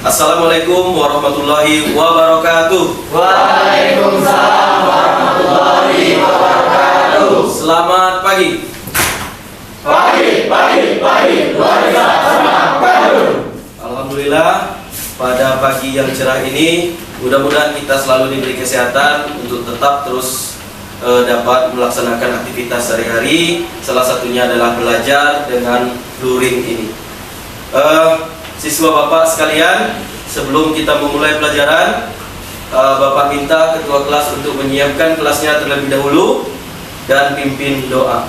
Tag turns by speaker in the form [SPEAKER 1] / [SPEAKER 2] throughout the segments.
[SPEAKER 1] Assalamualaikum warahmatullahi wabarakatuh.
[SPEAKER 2] Waalaikumsalam warahmatullahi wabarakatuh.
[SPEAKER 1] Selamat pagi.
[SPEAKER 2] Pagi, luar biasa semangat baru.
[SPEAKER 1] Alhamdulillah, pada pagi yang cerah ini mudah-mudahan kita selalu diberi kesehatan untuk tetap terus dapat melaksanakan aktivitas sehari-hari. Salah satunya adalah belajar dengan luring ini. Siswa Bapak sekalian, sebelum kita memulai pelajaran, Bapak minta ketua kelas untuk menyiapkan kelasnya terlebih dahulu dan pimpin doa.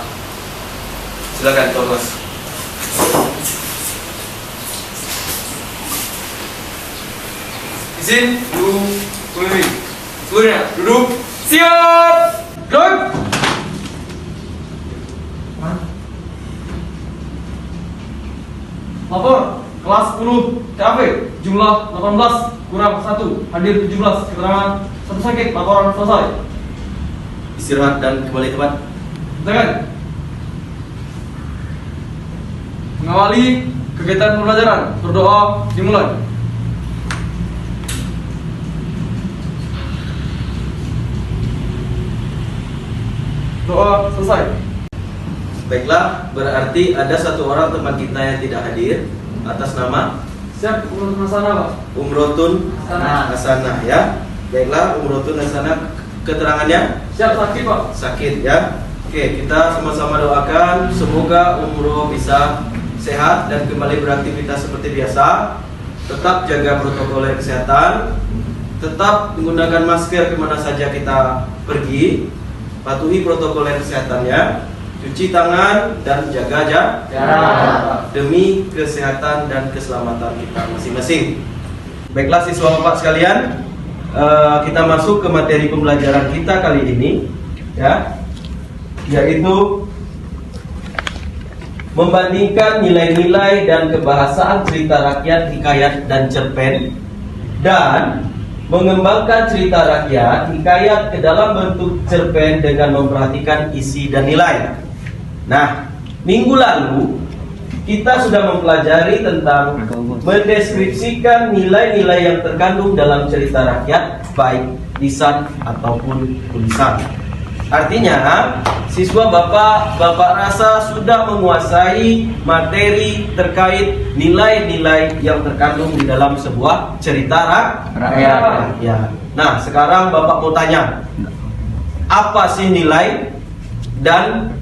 [SPEAKER 1] Silakan ketua kelas.
[SPEAKER 3] Izin, duduk. Seluruhnya duduk. Siap. Duduk. Lapor kelas 10 TAP jumlah 18 kurang 1 hadir 17 keterangan 1 sakit laporan selesai.
[SPEAKER 1] Istirahat dan kembali ke tempat.
[SPEAKER 3] Silakan. Mengawali kegiatan pembelajaran, berdoa dimulai. Doa selesai.
[SPEAKER 1] Baiklah, berarti ada satu orang teman kita yang tidak hadir atas nama
[SPEAKER 3] Siap, urus masalah Pak.
[SPEAKER 1] Umrotun Hasanah ya. Baiklah, Umrotun Hasanah, keterangannya
[SPEAKER 3] Siap, sakit Pak.
[SPEAKER 1] sakit ya. Oke, kita sama-sama doakan semoga Umroh bisa sehat dan kembali beraktivitas seperti biasa. Tetap jaga protokol kesehatan, tetap menggunakan masker kemana saja kita pergi, patuhi protokol kesehatannya, cuci tangan dan jaga jarak demi kesehatan dan keselamatan kita masing-masing. Baiklah siswa Bapak sekalian, kita masuk ke materi pembelajaran kita kali ini ya, yaitu membandingkan nilai-nilai dan kebahasaan cerita rakyat, hikayat dan cerpen, dan mengembangkan cerita rakyat, hikayat ke dalam bentuk cerpen dengan memperhatikan isi dan nilai. Nah, minggu lalu kita sudah mempelajari tentang mendeskripsikan nilai-nilai yang terkandung dalam cerita rakyat, baik lisan ataupun tulisan. Artinya, siswa Bapak rasa sudah menguasai materi terkait nilai-nilai yang terkandung di dalam sebuah cerita rakyat. Ya. Nah, sekarang Bapak mau tanya, apa sih nilai dan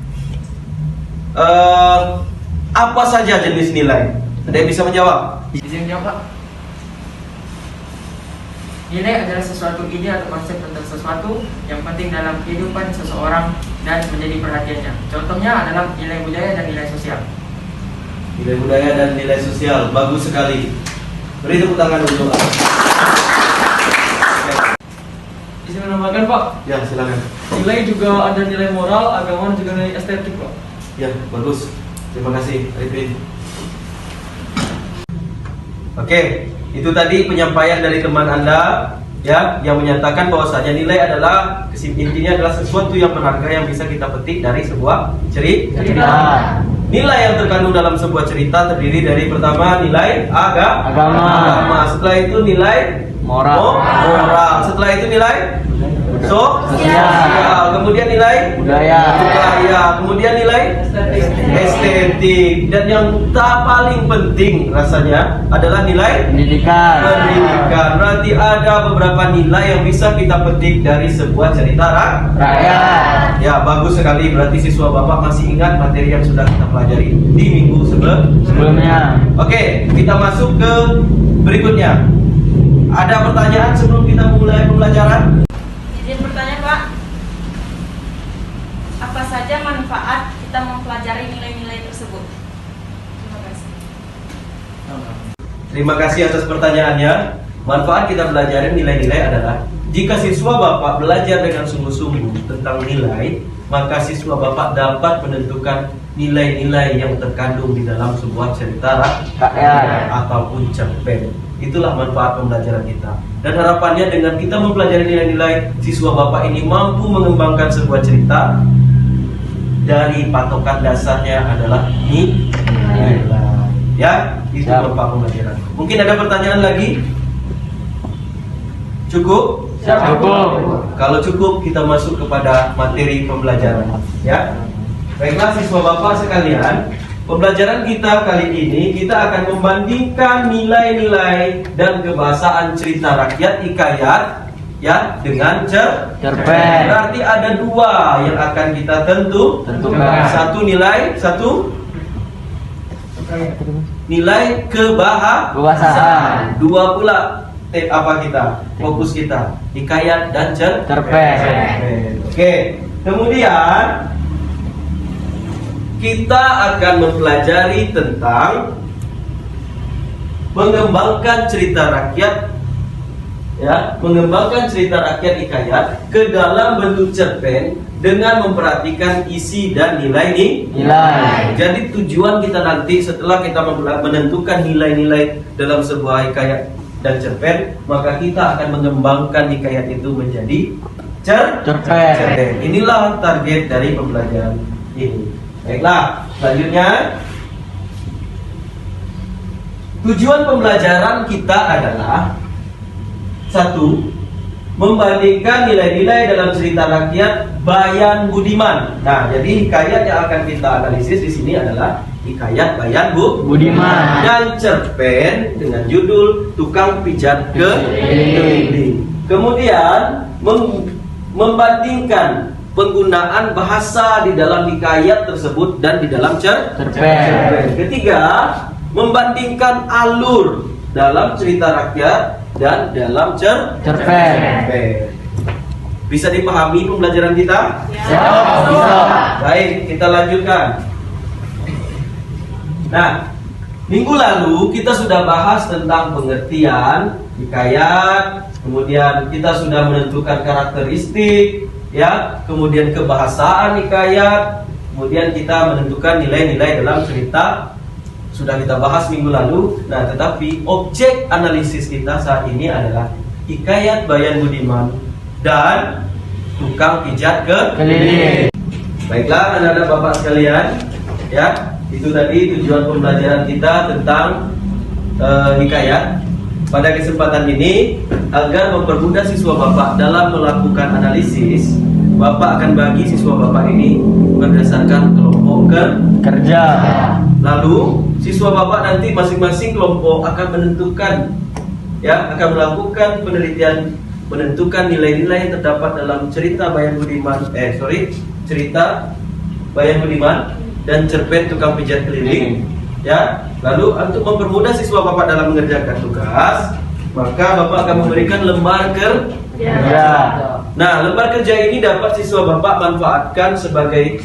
[SPEAKER 1] apa saja jenis nilai? Ada yang bisa menjawab?
[SPEAKER 4] Izin jawab Pak. Nilai adalah sesuatu ide atau konsep tentang sesuatu yang penting dalam kehidupan seseorang dan menjadi perhatiannya. Contohnya adalah nilai budaya dan nilai sosial.
[SPEAKER 1] Nilai budaya dan nilai sosial, bagus sekali. Beri tepuk tangan untuk
[SPEAKER 3] Izin menambahkan Pak.
[SPEAKER 1] Ya, silakan.
[SPEAKER 3] Nilai juga ada nilai moral, agama, dan juga nilai estetik Pak.
[SPEAKER 1] Ya, bagus. Terima kasih, Arifin. Oke, itu tadi penyampaian dari teman Anda ya, yang menyatakan bahwasanya nilai adalah intinya adalah sesuatu yang berharga yang bisa kita petik dari sebuah cerita. Nilai yang terkandung dalam sebuah cerita terdiri dari pertama nilai agama. Setelah itu nilai moral. Setelah itu nilai sosial. Kemudian nilai budaya. Kemudian nilai estetik. Dan yang paling penting rasanya adalah nilai pendidikan. Berarti ada beberapa nilai yang bisa kita petik dari sebuah cerita rakyat. Ya, bagus sekali. Berarti siswa Bapak masih ingat materi yang sudah kita pelajari di minggu sebelumnya. Oke, kita masuk ke berikutnya. Ada pertanyaan sebelum kita mulai pembelajaran?
[SPEAKER 5] Izin bertanya Pak, apa saja manfaat kita mempelajari nilai-nilai tersebut? Terima kasih.
[SPEAKER 1] Terima kasih atas pertanyaannya. Manfaat kita belajar nilai-nilai adalah jika siswa Bapak belajar dengan sungguh-sungguh tentang nilai, maka siswa Bapak dapat menentukan nilai-nilai yang terkandung di dalam sebuah cerita rakyat ataupun cerpen. Itulah manfaat pembelajaran kita. Dan harapannya dengan kita mempelajari nilai-nilai, siswa Bapak ini mampu mengembangkan sebuah cerita dari patokan dasarnya adalah nilai. Ya, itu
[SPEAKER 6] Siap.
[SPEAKER 1] Bapak pembelajaran. Mungkin ada pertanyaan lagi? Cukup?
[SPEAKER 6] Cukup.
[SPEAKER 1] Kalau cukup, kita masuk kepada materi pembelajaran. Ya, baiklah siswa Bapak sekalian. Pembelajaran kita kali ini kita akan membandingkan nilai-nilai dan kebahasaan cerita rakyat hikayat ya dengan
[SPEAKER 6] Cerpen.
[SPEAKER 1] Berarti ada dua yang akan kita
[SPEAKER 6] Tentukan.
[SPEAKER 1] Satu nilai kebahasaan. Dua pula fokus kita hikayat dan
[SPEAKER 6] Cerpen.
[SPEAKER 1] Oke, kemudian kita akan mempelajari tentang mengembangkan cerita rakyat, ya, mengembangkan cerita rakyat hikayat ke dalam bentuk cerpen dengan memperhatikan isi dan nilai. Jadi tujuan kita nanti setelah kita menentukan nilai-nilai dalam sebuah hikayat dan cerpen, maka kita akan mengembangkan hikayat itu menjadi cerpen. Inilah target dari pembelajaran ini. Baiklah, selanjutnya tujuan pembelajaran kita adalah satu, membandingkan nilai-nilai dalam cerita rakyat Bayan Budiman. Nah, jadi hikayat yang akan kita analisis di sini adalah hikayat Bayan
[SPEAKER 6] Budiman
[SPEAKER 1] dan cerpen dengan judul Tukang Pijat Keliling. Kemudian membandingkan penggunaan bahasa di dalam hikayat tersebut dan di dalam cerpen. Ketiga, membandingkan alur dalam cerita rakyat dan dalam cerpen. Bisa dipahami pembelajaran kita?
[SPEAKER 6] Bisa.
[SPEAKER 1] Baik, kita lanjutkan. Nah, minggu lalu kita sudah bahas tentang pengertian hikayat, kemudian kita sudah menentukan karakteristik, ya, kemudian kebahasaan hikayat, kemudian kita menentukan nilai-nilai dalam cerita. Sudah kita bahas minggu lalu. Nah, tetapi objek analisis kita saat ini adalah hikayat Bayan Budiman dan Tukang Pijat Keliling. Baiklah anak-anak Bapak sekalian, ya, itu tadi tujuan pembelajaran kita tentang hikayat. Pada kesempatan ini, agar mempermudah siswa Bapak dalam melakukan analisis, Bapak akan bagi siswa Bapak ini berdasarkan kelompok
[SPEAKER 6] Kerja.
[SPEAKER 1] Lalu siswa Bapak nanti masing-masing kelompok akan menentukan, ya, akan melakukan penelitian, menentukan nilai-nilai yang terdapat dalam cerita Bayan Budiman, cerita Bayan Budiman dan cerpen Tukang Pijat Keliling. Ya, lalu untuk mempermudah siswa Bapak dalam mengerjakan tugas, maka Bapak akan memberikan lembar kerja. Nah, lembar kerja ini dapat siswa Bapak manfaatkan sebagai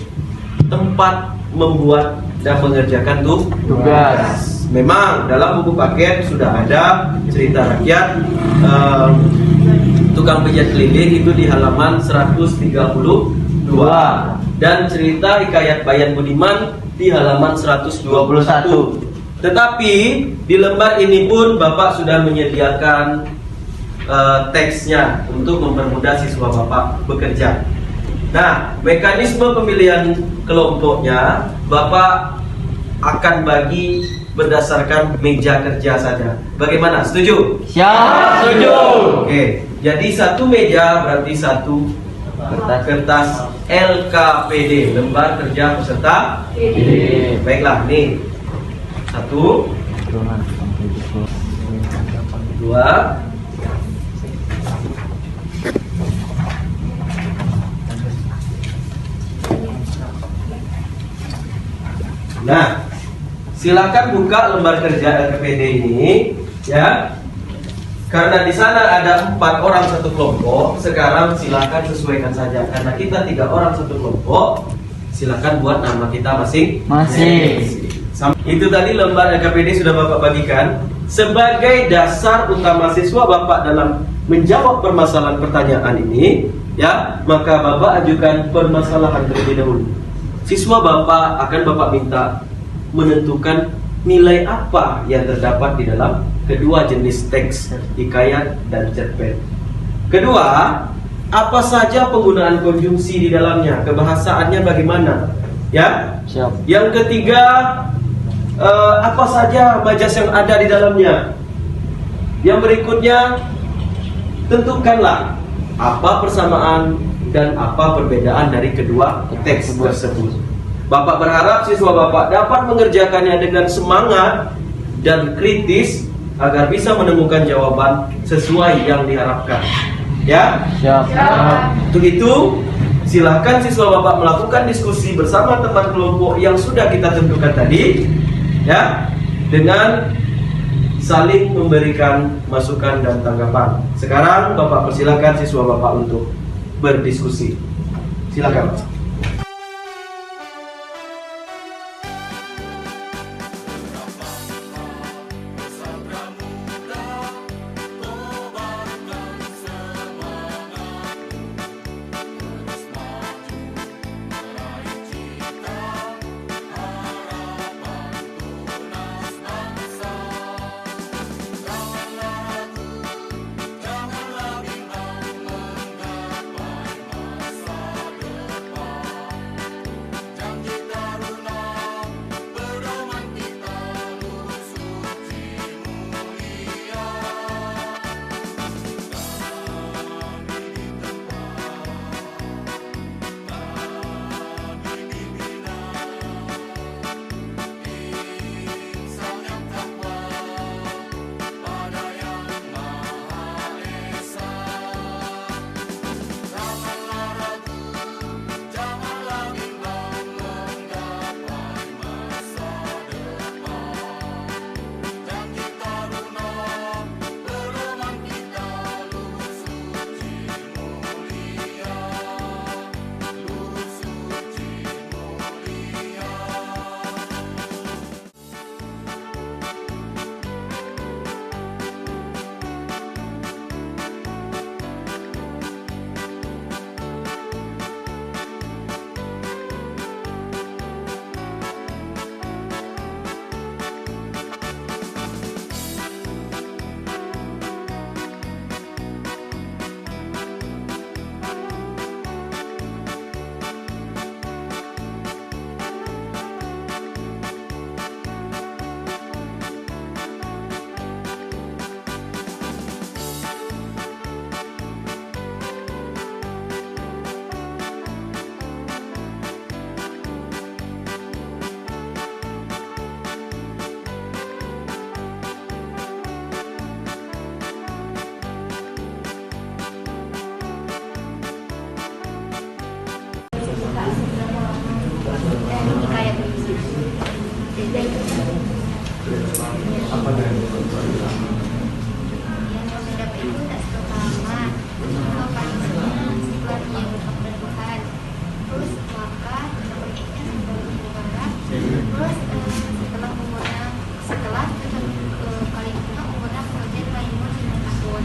[SPEAKER 1] tempat membuat dan mengerjakan tugas. Memang dalam buku paket sudah ada cerita rakyat Tukang Pijat Keliling itu di halaman 132 dan cerita hikayat Bayan Budiman di halaman 121. Tetapi di lembar ini pun Bapak sudah menyediakan teksnya untuk mempermudah siswa Bapak bekerja. Nah, mekanisme pemilihan kelompoknya Bapak akan bagi berdasarkan meja kerja saja. Bagaimana? Setuju?
[SPEAKER 6] Siap. Setuju.
[SPEAKER 1] Oke, jadi satu meja berarti satu kertas LKPD, lembar kerja peserta. Baiklah, nih. Satu, dua, nah, silakan buka lembar kerja LKPD ini, ya. Karena di sana ada 4 orang satu kelompok, sekarang silakan sesuaikan saja. Karena kita 3 orang satu kelompok, silakan buat nama kita masing-masing. Itu tadi lembar LKPD sudah Bapak bagikan. Sebagai dasar utama siswa Bapak dalam menjawab permasalahan pertanyaan ini, ya, maka Bapak ajukan permasalahan terlebih dahulu. Siswa Bapak akan Bapak minta menentukan nilai apa yang terdapat di dalam kedua jenis teks hikayat dan cerpen. Kedua, apa saja penggunaan konjungsi di dalamnya, kebahasaannya bagaimana, ya?
[SPEAKER 6] Siap.
[SPEAKER 1] Yang ketiga, apa saja majas yang ada di dalamnya. Yang berikutnya, tentukanlah apa persamaan dan apa perbedaan dari kedua teks tersebut. Bapak berharap siswa Bapak dapat mengerjakannya dengan semangat dan kritis agar bisa menemukan jawaban sesuai yang diharapkan. Ya?
[SPEAKER 6] Siap.
[SPEAKER 1] Untuk itu, silahkan siswa Bapak melakukan diskusi bersama teman kelompok yang sudah kita tentukan tadi, ya, dengan saling memberikan masukan dan tanggapan. Sekarang Bapak persilakan siswa Bapak untuk berdiskusi. Silakan.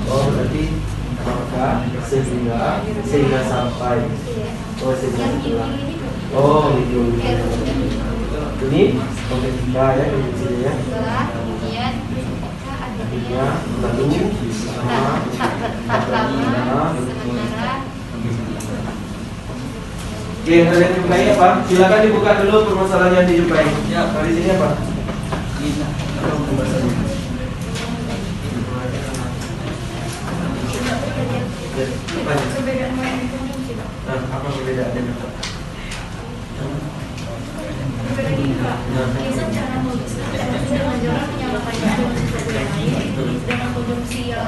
[SPEAKER 1] Oh, berarti maka sehingga sampai oh itu ini ketika ya di sini ya
[SPEAKER 7] kemudian
[SPEAKER 1] ya lalu sama Oke, yang kalian jumpai apa? Silakan dibuka dulu permasalahan yang dijumpai. Ya, dari sini apa?
[SPEAKER 7] perbedaan main konjungsi.
[SPEAKER 1] Nah, apa perbedaannya?
[SPEAKER 7] Perbedaan ini Pak, bisa cara konjungsi dengan jalan menyamakan sesuatu yang lain dengan konjungsi yang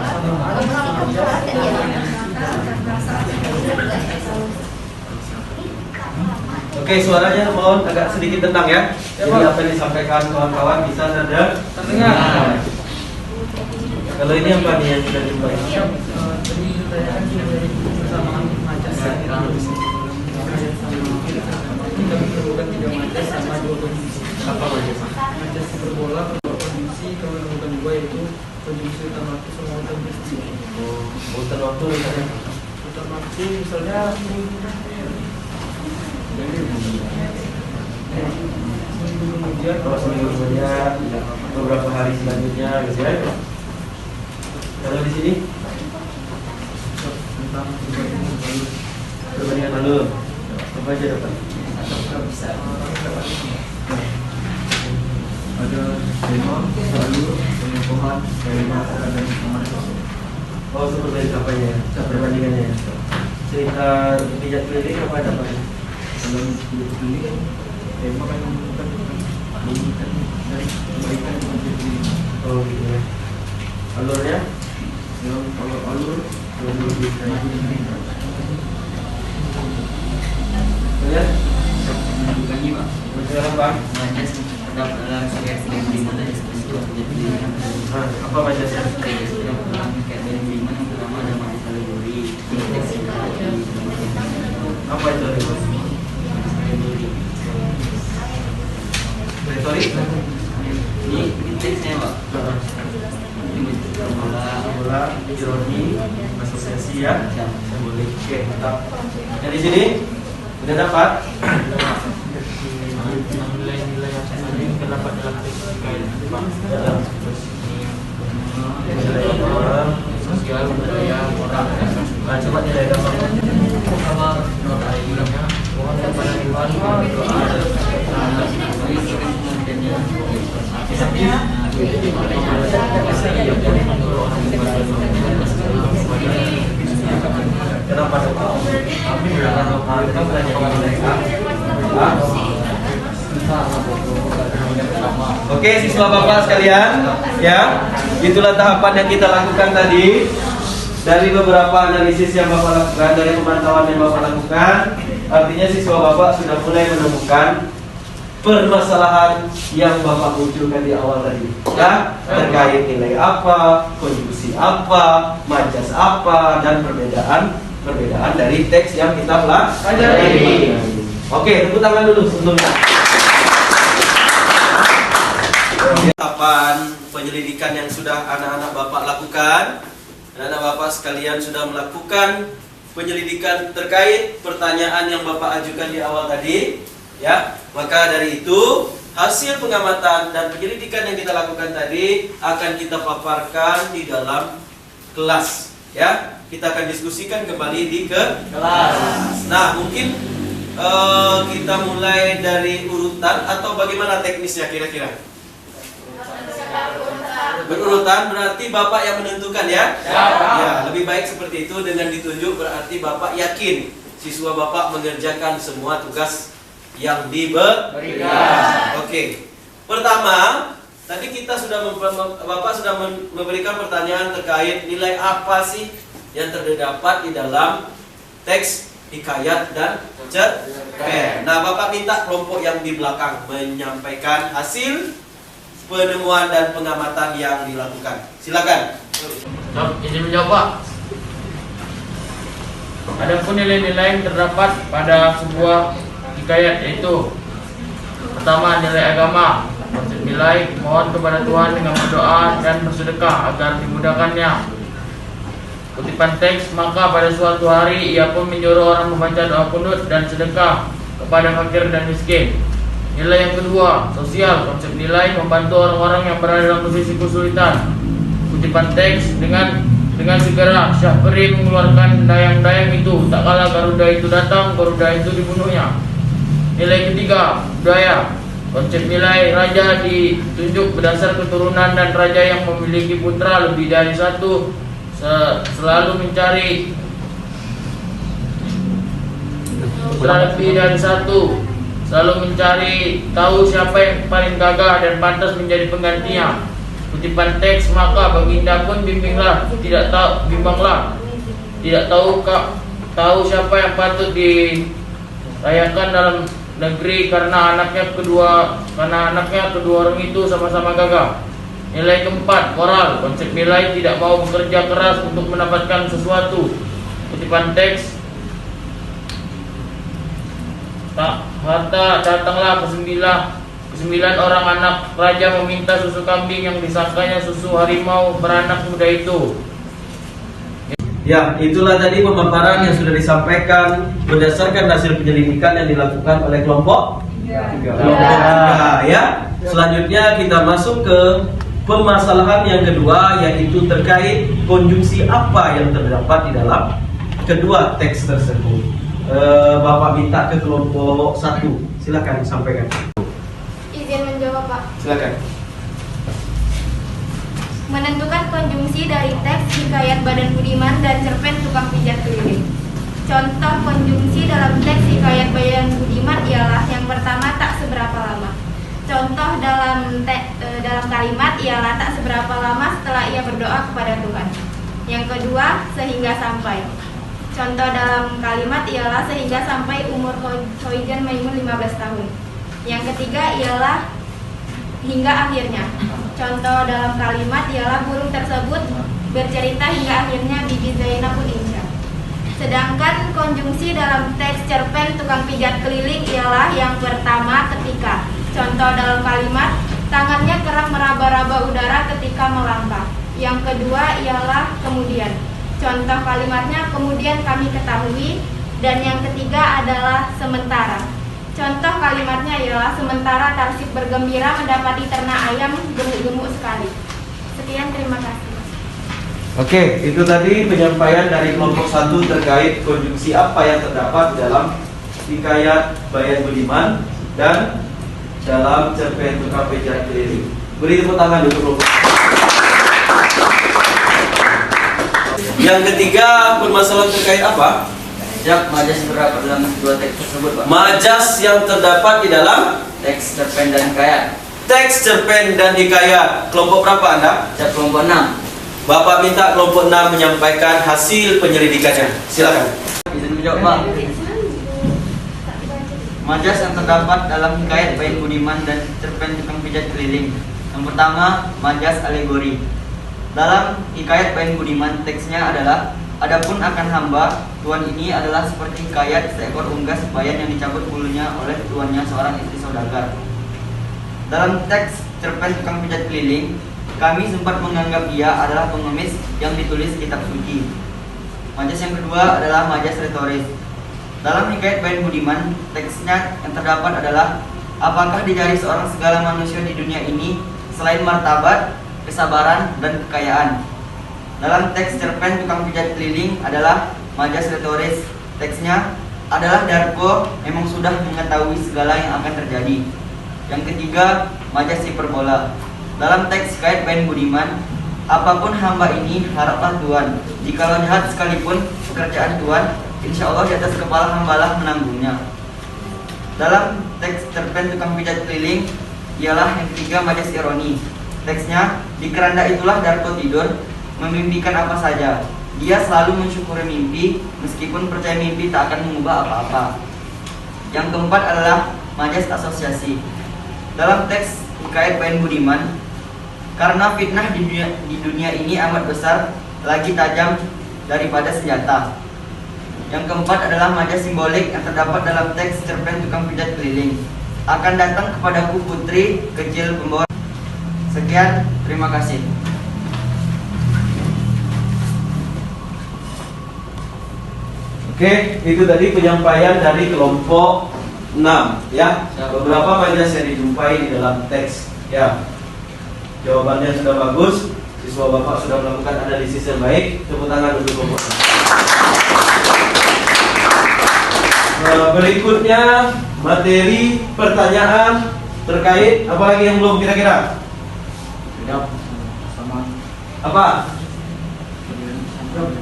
[SPEAKER 1] Oke, suaranya mohon agak sedikit tentang ya. Jadi apa yang disampaikan kawan-kawan bisa terdengar. Kalau ini apa nih yang sudah jumpai?
[SPEAKER 3] Tadi ditanyakan dari persamaan majas kita menemukan 3 majas sama 2 konjungsi.
[SPEAKER 1] Apa majas?
[SPEAKER 3] Majas hiperbola, konjungsi, kalau menemukan 2 yaitu konjungsi utama waktu sama utama konjungsi.
[SPEAKER 1] Muter waktu misalnya.
[SPEAKER 3] Utama waktu misalnya seminggu kemudian,
[SPEAKER 1] Kalau seminggu kemudian, beberapa hari selanjutnya, gitu ya. Kalau di sini
[SPEAKER 3] tentang
[SPEAKER 1] perbandingan lalu apa aja dapat?
[SPEAKER 3] ada tema, sayur, pengukuhan, dari masakan dan pemanasan.
[SPEAKER 1] Oh, seperti apanya? Perbandingannya. Cerita pijat keliling apa ada Pak?
[SPEAKER 3] Dalam ini tema kan menginginkan dari kebaikan menjadi
[SPEAKER 1] Oh gitu ya. Alurnya?
[SPEAKER 3] yang kalau alur lebih
[SPEAKER 1] Ya?
[SPEAKER 2] Bukannya Pak.
[SPEAKER 1] Betul apa?
[SPEAKER 2] Baca terdapat dalam syariat yang beriman dan seperti menjadi
[SPEAKER 1] Nah, apa baca sih?
[SPEAKER 2] dalam syariat yang beriman yang pertama ada mati kategori teks yang
[SPEAKER 1] Apa itu?
[SPEAKER 2] kategori
[SPEAKER 1] Retorik?
[SPEAKER 2] ini teksnya Pak.
[SPEAKER 1] Bola, ironi, asosiasi ya. Boleh. Oke, mantap. Dari sini udah dapat?
[SPEAKER 4] Nilai-nilai yang terdapat dalam teks terkait sosial, budaya, moral, dan
[SPEAKER 1] Nah, coba nilai gambar.
[SPEAKER 4] pertama nilainya mohon kepada Tuhan berdoa
[SPEAKER 1] Kenapa dong? Kami berdoa kita belajar mereka. Oke, siswa Bapak sekalian, ya, itulah tahapan yang kita lakukan tadi. Dari beberapa analisis yang Bapak lakukan, dari pemantauan yang Bapak lakukan, artinya siswa Bapak sudah mulai menemukan permasalahan yang Bapak munculkan di awal tadi, ya, terkait nilai apa, konjungsi apa, majas apa, dan perbedaan dari teks yang kita pelajari. Oke, tepuk tangan dulu sebelumnya. Tahapan penyelidikan yang sudah anak-anak Bapak lakukan, anak-anak Bapak sekalian sudah melakukan penyelidikan terkait pertanyaan yang Bapak ajukan di awal tadi, ya. Maka dari itu hasil pengamatan dan penyelidikan yang kita lakukan tadi akan kita paparkan di dalam kelas, ya. Kita akan diskusikan kembali di kelas. Nah, mungkin kita mulai dari urutan atau bagaimana teknisnya kira-kira? Berurutan berarti Bapak yang menentukan ya? Ya, lebih baik seperti itu. Dengan ditunjuk berarti Bapak yakin siswa Bapak mengerjakan semua tugas yang diberikan. Oke. Pertama, tadi kita sudah Bapak sudah memberikan pertanyaan terkait nilai apa sih yang terdapat di dalam teks hikayat dan cerpen. Nah, Bapak minta kelompok yang di belakang menyampaikan hasil penemuan dan pengamatan yang dilakukan. Silakan.
[SPEAKER 4] Izin menjawab, Pak. Adapun nilai-nilai yang terdapat pada sebuah hikayat yaitu pertama nilai agama, konsep nilai mohon kepada Tuhan dengan berdoa dan bersedekah agar dimudahkannya. Kutipan teks, maka pada suatu hari ia pun menyuruh orang membaca doa kunut dan sedekah kepada fakir dan miskin. Nilai yang kedua, sosial, konsep nilai membantu orang-orang yang berada dalam posisi kesulitan. Kutipan teks, dengan segera Syahperi mengeluarkan dayang-dayang itu, tak kala Garuda itu datang, Garuda itu dibunuhnya. Nilai ketiga, budaya, konsep nilai raja ditunjuk berdasar keturunan dan raja yang memiliki putra lebih dari satu selalu mencari putra lebih dari satu, selalu mencari tahu siapa yang paling gagah dan pantas menjadi penggantinya. Kutipan teks, maka Baginda pun bimbanglah, tidak tahu siapa yang patut dirayakan dalam negeri karena anaknya kedua orang itu sama-sama gagah. Nilai keempat, moral, konsep nilai tidak mau bekerja keras untuk mendapatkan sesuatu. Kutipan teks, harta datanglah kesembilan orang anak raja meminta susu kambing yang disangkanya susu harimau beranak muda itu.
[SPEAKER 1] Ya, itulah tadi pemaparan yang sudah disampaikan berdasarkan hasil penyelidikan yang dilakukan oleh kelompok tiga, ya. Selanjutnya kita masuk ke permasalahan yang kedua, yaitu terkait konjungsi apa yang terdapat di dalam kedua teks tersebut. Bapak minta ke kelompok 1, silakan sampaikan.
[SPEAKER 7] Izin menjawab, Pak.
[SPEAKER 1] Silakan.
[SPEAKER 7] Menentukan konjungsi dari teks hikayat Badan Budiman dan cerpen Tukang Pijat Keliling. Contoh konjungsi dalam teks hikayat Badan Budiman ialah yang pertama, tak seberapa lama. Contoh dalam kalimat ialah tak seberapa lama setelah ia berdoa kepada Tuhan. Yang kedua, sehingga sampai. Contoh dalam kalimat ialah sehingga sampai umur Hoijan Maimun 15 tahun. Yang ketiga ialah hingga akhirnya. Contoh dalam kalimat ialah burung tersebut bercerita hingga akhirnya Bibi Zainab pun insya. Sedangkan konjungsi dalam teks cerpen Tukang Pijat Keliling ialah yang pertama, ketika. Contoh dalam kalimat, tangannya kerap meraba-raba udara ketika melangkah. Yang kedua ialah kemudian. Contoh kalimatnya, kemudian kami ketahui. Dan yang ketiga adalah sementara. Contoh kalimatnya ialah sementara Tarsib bergembira mendapati ternak ayam gemuk-gemuk sekali. Sekian, terima kasih.
[SPEAKER 1] Oke, itu tadi penyampaian dari kelompok 1 terkait konjungsi apa yang terdapat dalam hikayat Bayan Budiman dan dalam cerpen Tukang Pijat Keliling. Beri tepuk tangan untuk kelompok. Yang ketiga, permasalahan terkait apa?
[SPEAKER 2] Jak majas terdapat dalam dua teks tersebut, Pak.
[SPEAKER 1] Majas yang terdapat di dalam
[SPEAKER 2] Teks cerpen dan hikayat.
[SPEAKER 1] teks cerpen dan hikayat. Kelompok berapa Anda?
[SPEAKER 2] Jak kelompok 6.
[SPEAKER 1] Bapak minta kelompok 6 menyampaikan hasil penyelidikannya. Silakan.
[SPEAKER 2] Izin menjawab, Pak. Majas yang terdapat dalam hikayat Bayan Budiman dan cerpen Tukang Pijat Keliling. Yang pertama, majas alegori. Dalam hikayat Bayan Budiman, teksnya adalah, adapun akan hamba, tuan ini adalah seperti hikayat seekor unggas bayan yang dicabut bulunya oleh tuannya, seorang istri saudagar. Dalam teks cerpen Tukang Pijat Keliling, kami sempat menganggap dia adalah pengemis yang ditulis kitab suci. Majas yang kedua adalah majas retoris. Dalam hikayat Bayan Budiman, teksnya yang terdapat adalah, apakah dicari seorang segala manusia di dunia ini selain martabat, kesabaran, dan kekayaan. Dalam teks cerpen Tukang Pijat Keliling adalah majas retoris. Teksnya adalah Darko memang sudah mengetahui segala yang akan terjadi. Yang ketiga, majas hiperbola. Dalam teks hikayat Bayan Budiman, apapun hamba ini haraplah Tuhan. Jikalau jahat sekalipun pekerjaan Tuhan, insya Allah di atas kepala hambalah menanggungnya. Dalam teks cerpen Tukang Pijat Keliling ialah yang ketiga, majas ironi. Teksnya, di keranda itulah Darko tidur, memimpikan apa saja. Dia selalu mensyukuri mimpi, meskipun percaya mimpi tak akan mengubah apa-apa. Yang keempat adalah majas asosiasi. Dalam teks hikayat Bayan Budiman, karena fitnah di dunia ini amat besar, lagi tajam daripada senjata. Yang keempat adalah majas simbolik yang terdapat dalam teks cerpen Tukang Pijat Keliling. Akan datang kepadaku putri kecil pembawa. Sekian, terima kasih.
[SPEAKER 1] Oke, itu tadi penyampaian dari kelompok 6 ya. Beberapa majas yang dijumpai di dalam teks ya. Jawabannya sudah bagus. Siswa Bapak sudah melakukan analisis yang baik. Tepuk tangan untuk kelompok 6. Berikutnya materi pertanyaan terkait apa lagi yang belum kira-kira? Apa?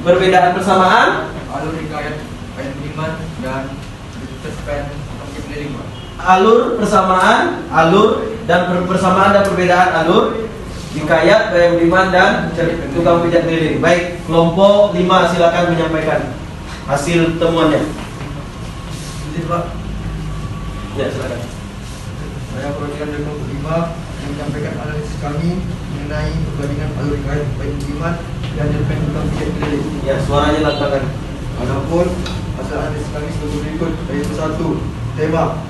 [SPEAKER 1] Perbedaan persamaan?
[SPEAKER 3] Alur hikayat Bayan Budiman dan cerpen Tukang Pijat Keliling, Pak.
[SPEAKER 1] Alur persamaan, alur dan persamaan dan perbedaan alur hikayat Bayan Budiman dan Tukang Pijat Keliling. Baik, kelompok 5 silakan menyampaikan hasil temuannya.
[SPEAKER 3] Izin, Pak.
[SPEAKER 1] Ya, silakan.
[SPEAKER 3] Saya perwakilan dari kelompok 5 menyampaikan analisis kami mengenai perbandingan alur hikayat Bayan Budiman dan cerpen Tukang Pijat Keliling.
[SPEAKER 1] Ya, suaranya lantangkan.
[SPEAKER 3] Adapun hasil analisis kami sebagai berikut, yaitu 1. Tema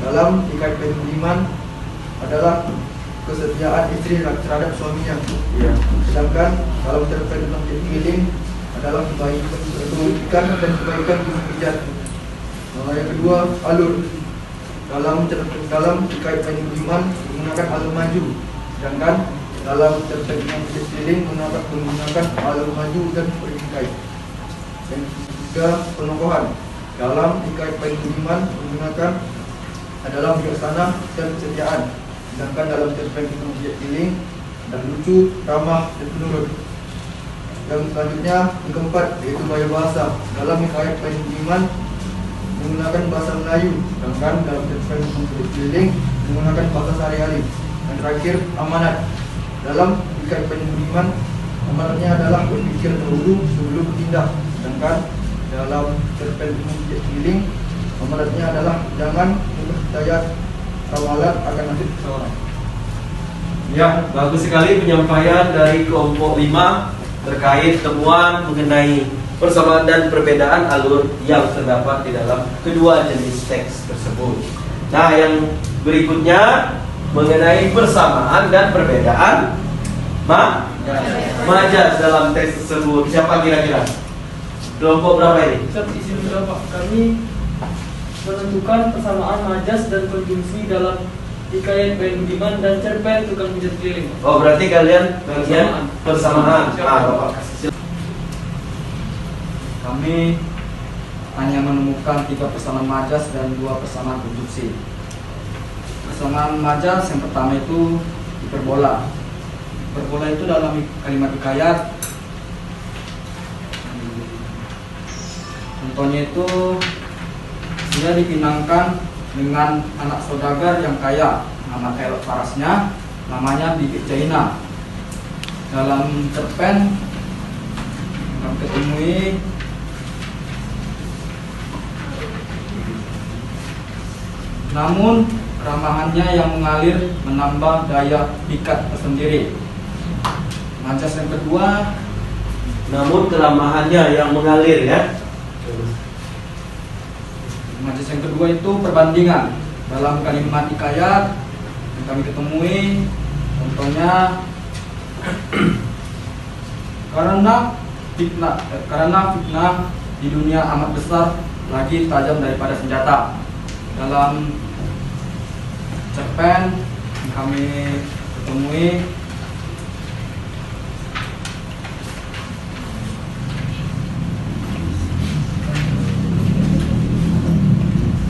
[SPEAKER 3] dalam hikayat Bayan Budiman adalah kesetiaan istri terhadap suaminya.
[SPEAKER 1] Ya.
[SPEAKER 3] Sedangkan dalam cerpen Tukang Pijat Keliling adalah kebaikan dan kebaikan Tukang Pijat. Yang kedua, alur dalam hikayat Bayan Budiman menggunakan alur maju, sedangkan dalam cerpen Tukang Pijat Keliling menggunakan alur maju dan berikai. Yang ketiga, penokohan dalam hikayat Bayan Budiman menggunakan adalah bijaksana dan kesetiaan, sedangkan dalam cerpen Tukang Pijat Keliling dan lucu, ramah, dan penurut. Yang selanjutnya, yang keempat, yaitu gaya bahasa. Dalam hikayat Bayan Budiman menggunakan bahasa Melayu, sedangkan dalam cerpen Tukang Pijat Keliling menggunakan bahasa sehari-hari. Yang terakhir, amanat. Dalam hikayat Bayan Budiman, amanatnya adalah berpikir dahulu sebelum bertindak, sedangkan dalam cerpen Tukang Pijat Keliling amanatnya adalah jangan mudah percaya rawalan akan nasib seseorang.
[SPEAKER 1] Ya, bagus sekali penyampaian dari kelompok 5 terkait temuan mengenai persamaan dan perbedaan alur yang terdapat di dalam kedua jenis teks tersebut. Nah, yang berikutnya mengenai persamaan dan perbedaan majas dalam teks tersebut. Siapa kira-kira? Kelompok berapa ini?
[SPEAKER 8] Izin Bapak, kami menentukan persamaan majas dan konjungsi dalam hikayat Bayan Budiman dan cerpen Tukang Pijat Keliling.
[SPEAKER 1] Oh, berarti kalian bagian persamaan. Bapak kasih.
[SPEAKER 9] Kami hanya menemukan 3 persamaan majas dan 2 persamaan konjungsi. Persamaan majas yang pertama itu hiperbola. Hiperbola itu dalam kalimat hikayat, contohnya itu dia dipinangkan dengan anak saudagar yang kaya, nama elok parasnya, namanya Bibi Jaina. Dalam cerpen kami ketemui namun keramahannya yang mengalir menambah daya pikat tersendiri. Majas yang kedua,
[SPEAKER 1] namun keramahannya yang mengalir ya.
[SPEAKER 9] majas yang kedua itu perbandingan. Dalam kalimat hikayat yang kami ketemui, contohnya karena fitnah di dunia amat besar, lagi tajam daripada senjata. Dalam cerpen yang kami ketemui,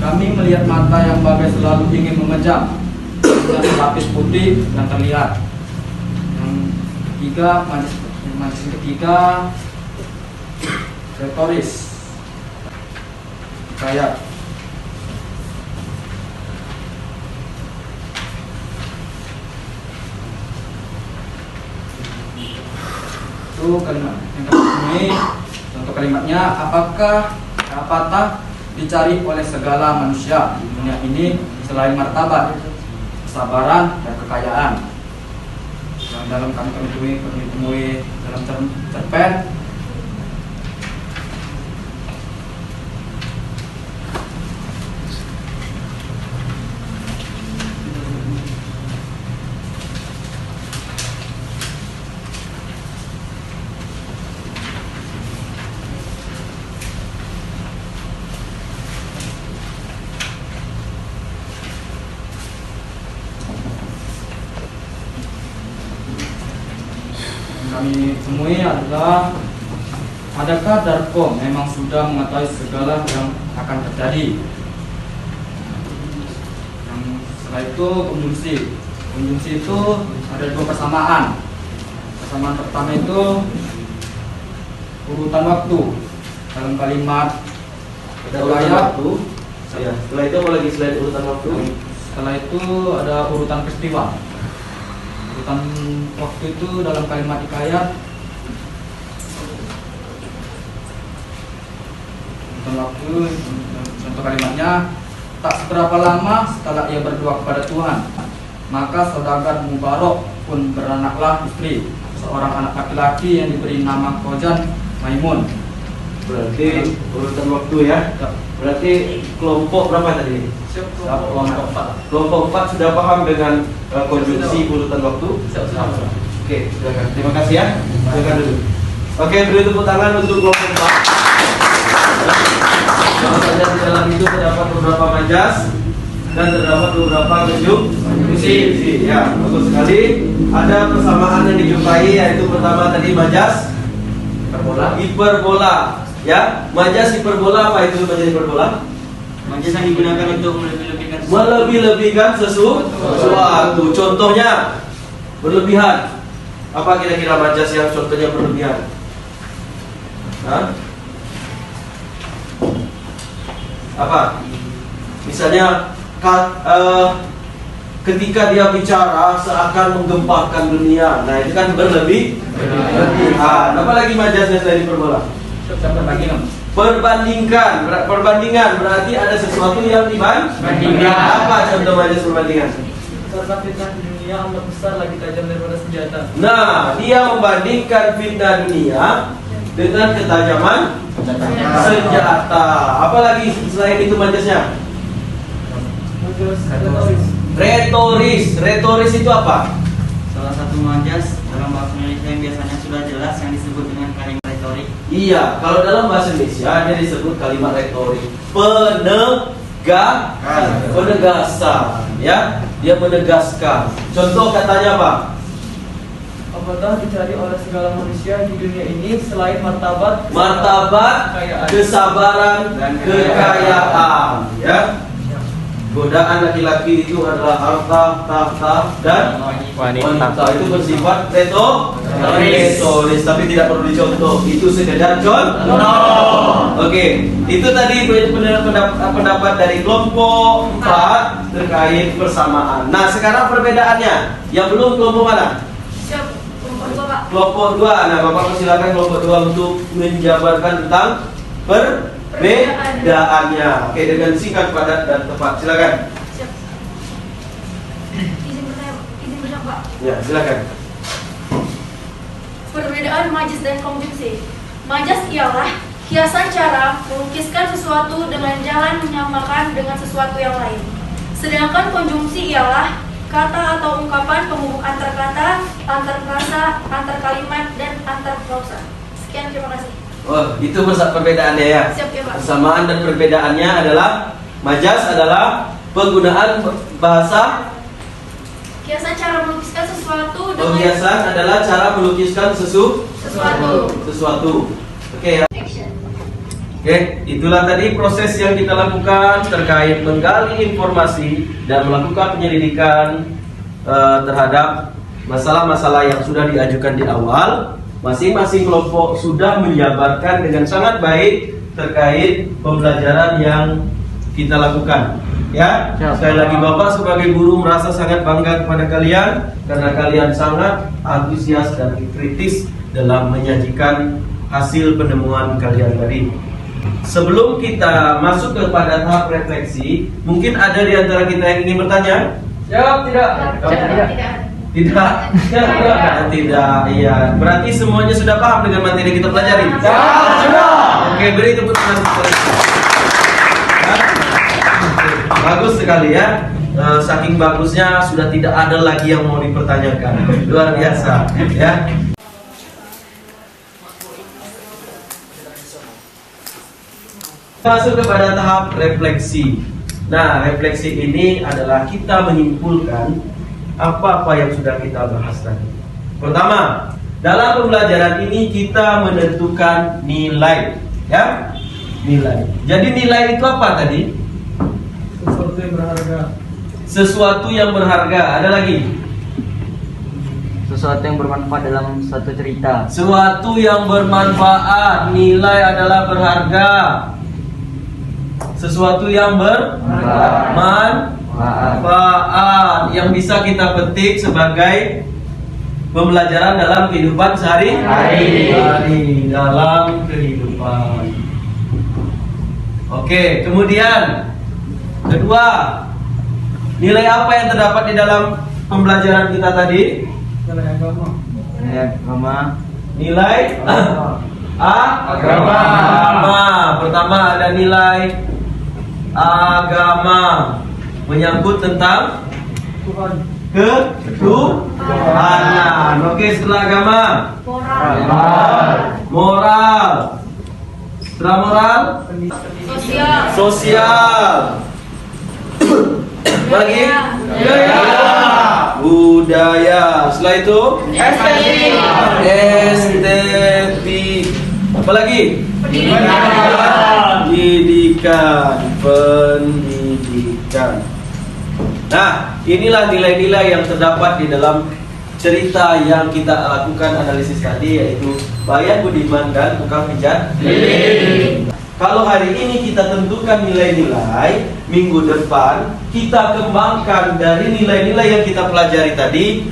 [SPEAKER 9] kami melihat mata yang bagai selalu ingin memejam dengan lapis putih yang terlihat. Yang ketiga, majas yang ketiga, retoris, kayak itu kalimat yang kami temui. Contoh kalimatnya, apakah dicari oleh segala manusia di dunia ini selain martabat, kesabaran, dan kekayaan. Yang dalam kami temui dalam cerpen kami temui adalah, adakah Darko memang sudah mengetahui segala yang akan terjadi? Yang setelah itu konjungsi. Konjungsi itu ada 2 persamaan. Persamaan pertama itu urutan waktu. Dalam kalimat
[SPEAKER 1] Ada urutan waktu. Ya. Setelah itu apa lagi selain urutan waktu?
[SPEAKER 9] Setelah itu ada urutan peristiwa. Urutan waktu itu dalam kalimat hikayat, urutan waktu, contoh kalimatnya, tak seberapa lama setelah ia berdoa kepada Tuhan, maka saudagar Mubarok pun beranaklah istri, seorang anak laki-laki yang diberi nama Kojan Maimun.
[SPEAKER 1] Berarti urutan waktu ya. Berarti kelompok berapa tadi?
[SPEAKER 9] Kelompok 4.
[SPEAKER 1] Kelompok 4 sudah paham dengan konjungsi urutan waktu? Oke, silakan. Terima kasih ya. Silakan dulu. Oke, beri tepuk tangan untuk kelompok 4. Bahwasanya di dalam itu terdapat beberapa majas dan terdapat beberapa konjungsi. Ya, bagus sekali. Ada persamaan yang dijumpai, yaitu pertama tadi majas hiperbola. Ya, majas hiperbola, apa itu majas hiperbola?
[SPEAKER 2] Majas yang digunakan untuk melebih-lebihkan
[SPEAKER 1] Melebih-lebihkan sesuatu. Contohnya berlebihan. Apa kira-kira majas yang contohnya berlebihan? Hah? Apa? Misalnya ketika dia bicara seakan menggemparkan dunia. Nah, itu kan berlebihan. Apa lagi majasnya selain hiperbola? Perbandingan berarti ada sesuatu yang dibandingkan. Apa contoh majas perbandingan?
[SPEAKER 8] Karena fitnah di dunia amat besar lagi tajam daripada senjata.
[SPEAKER 1] Nah, dia membandingkan fitnah dunia dengan ketajaman senjata. Apalagi selain itu majasnya? Retoris itu apa?
[SPEAKER 2] Salah satu majas dalam bahasa Indonesia yang biasanya sudah jelas yang disebut dengan kalimat retorik.
[SPEAKER 1] Iya, kalau dalam bahasa Indonesia dia disebut kalimat retorik. Penegasan, ya. Dia menegaskan. Contoh katanya apa?
[SPEAKER 8] Apakah dicari oleh segala manusia di dunia ini selain martabat, kekayaan.
[SPEAKER 1] Kesabaran, dan kekayaan, ya. Godaan laki-laki itu adalah harta, tahta, dan wanita. Itu bersifat retoris, tapi tidak perlu dicontoh. Itu sekedar contoh. Oke, itu tadi pendapat dari kelompok 4 terkait persamaan. Nah, sekarang perbedaannya. Yang belum kelompok mana?
[SPEAKER 7] Siap, kelompok 2, Pak.
[SPEAKER 1] Kelompok 2. Nah, Bapak persilakan kelompok 2 untuk menjabarkan tentang perbedaannya. Oke, dengan singkat, padat, dan tepat. Silakan.
[SPEAKER 7] Siap. Izin bertanya, Pak.
[SPEAKER 1] Ya, silakan.
[SPEAKER 7] Perbedaan majas dan konjungsi. Majas ialah hiasan cara melukiskan sesuatu dengan jalan menyamakan dengan sesuatu yang lain. Sedangkan konjungsi ialah kata atau ungkapan penghubung antar kata, antar frasa, antar kalimat, dan antar klausa. Sekian, terima kasih.
[SPEAKER 1] Oh, itu perbedaannya ya.
[SPEAKER 7] Siap ya, Pak.
[SPEAKER 1] Persamaan dan perbedaannya adalah majas adalah penggunaan bahasa.
[SPEAKER 7] Hiasan cara melukiskan sesuatu dengan
[SPEAKER 1] Penghiasan adalah cara melukiskan sesuatu. Oke ya.
[SPEAKER 7] Action.
[SPEAKER 1] Oke, itulah tadi proses yang kita lakukan terkait menggali informasi dan melakukan penyelidikan terhadap masalah-masalah yang sudah diajukan di awal. Masing-masing kelompok sudah menjabarkan dengan sangat baik terkait pembelajaran yang kita lakukan. Ya, sekali lagi Bapak sebagai guru merasa sangat bangga kepada kalian karena kalian sangat antusias dan kritis dalam menyajikan hasil penemuan kalian tadi. Sebelum kita masuk kepada tahap refleksi, mungkin ada di antara kita yang ingin bertanya?
[SPEAKER 8] Jawab tidak.
[SPEAKER 1] Tidak. Iya. Berarti semuanya sudah paham dengan materi yang kita pelajari?
[SPEAKER 8] Sudah.
[SPEAKER 1] Oke, beri tepuk tangan. Bagus sekali ya. Saking bagusnya sudah tidak ada lagi yang mau dipertanyakan. Luar biasa, ya. Masuk kepada tahap refleksi. Nah, refleksi ini adalah kita menyimpulkan apa-apa yang sudah kita bahas tadi. Pertama, dalam pembelajaran ini kita menentukan nilai, ya. Nilai. Jadi nilai itu apa tadi?
[SPEAKER 8] Sesuatu yang berharga.
[SPEAKER 1] Sesuatu yang berharga. Ada lagi?
[SPEAKER 6] Sesuatu yang bermanfaat dalam suatu cerita.
[SPEAKER 1] Sesuatu yang bermanfaat. Nilai adalah berharga. Sesuatu yang bermanfaat yang bisa kita petik sebagai pembelajaran dalam kehidupan sehari-hari. Dalam kehidupan. Oke, kemudian kedua, nilai apa yang terdapat di dalam pembelajaran kita tadi?
[SPEAKER 8] Nilai agama.
[SPEAKER 1] Nilai agama. Pertama ada nilai agama, menyangkut tentang
[SPEAKER 8] Tuhan.
[SPEAKER 1] ketuhanan. Oke, setelah agama, moral. Setelah moral, sosial. Lagi budaya. Setelah itu estetik. Apa lagi? Pendidikan. Nah, inilah nilai-nilai yang terdapat di dalam cerita yang kita lakukan analisis tadi, yaitu Bayan Budiman dan tukang pijat keliling. Kalau hari ini kita tentukan nilai-nilai, minggu depan kita kembangkan dari nilai-nilai yang kita pelajari tadi,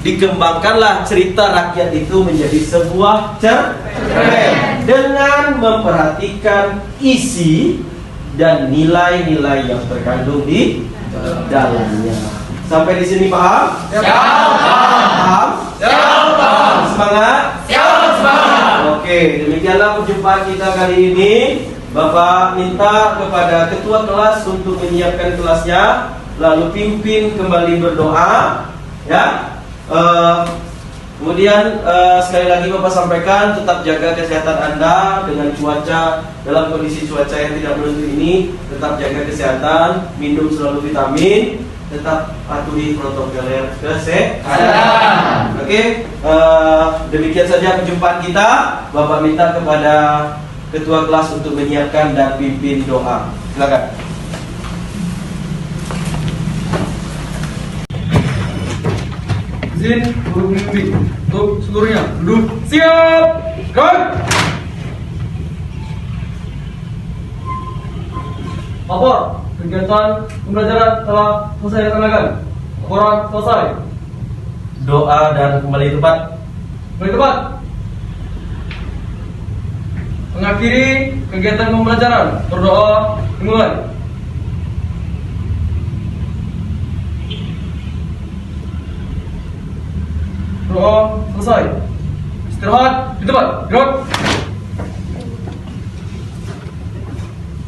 [SPEAKER 1] dikembangkanlah cerita rakyat itu menjadi sebuah cerpen dengan memperhatikan isi dan nilai-nilai yang terkandung di dalamnya. Sampai di sini paham? Paham? Semangat? Oke, demikianlah perjumpaan kita kali ini. Bapak minta kepada ketua kelas untuk menyiapkan kelasnya, lalu pimpin kembali berdoa, ya. Kemudian sekali lagi Bapak sampaikan, tetap jaga kesehatan Anda dengan cuaca, dalam kondisi cuaca yang tidak menentu ini, tetap jaga kesehatan, minum selalu vitamin, tetap patuhi protokol kesehatan. Oke, demikian saja perjumpaan kita. Bapak minta kepada ketua kelas untuk menyiapkan dan pimpin doa. Silakan.
[SPEAKER 3] Izin guru pembimbing untuk seluruhnya duduk. Siap. Gerak. Lapor, kegiatan pembelajaran telah selesai dilaksanakan. Laporan selesai.
[SPEAKER 1] Doa dan kembali tempat.
[SPEAKER 3] Kembali tempat. Mengakhiri kegiatan pembelajaran, berdoa dimulai. Doa selesai. Istirahat di tempat. Gerak.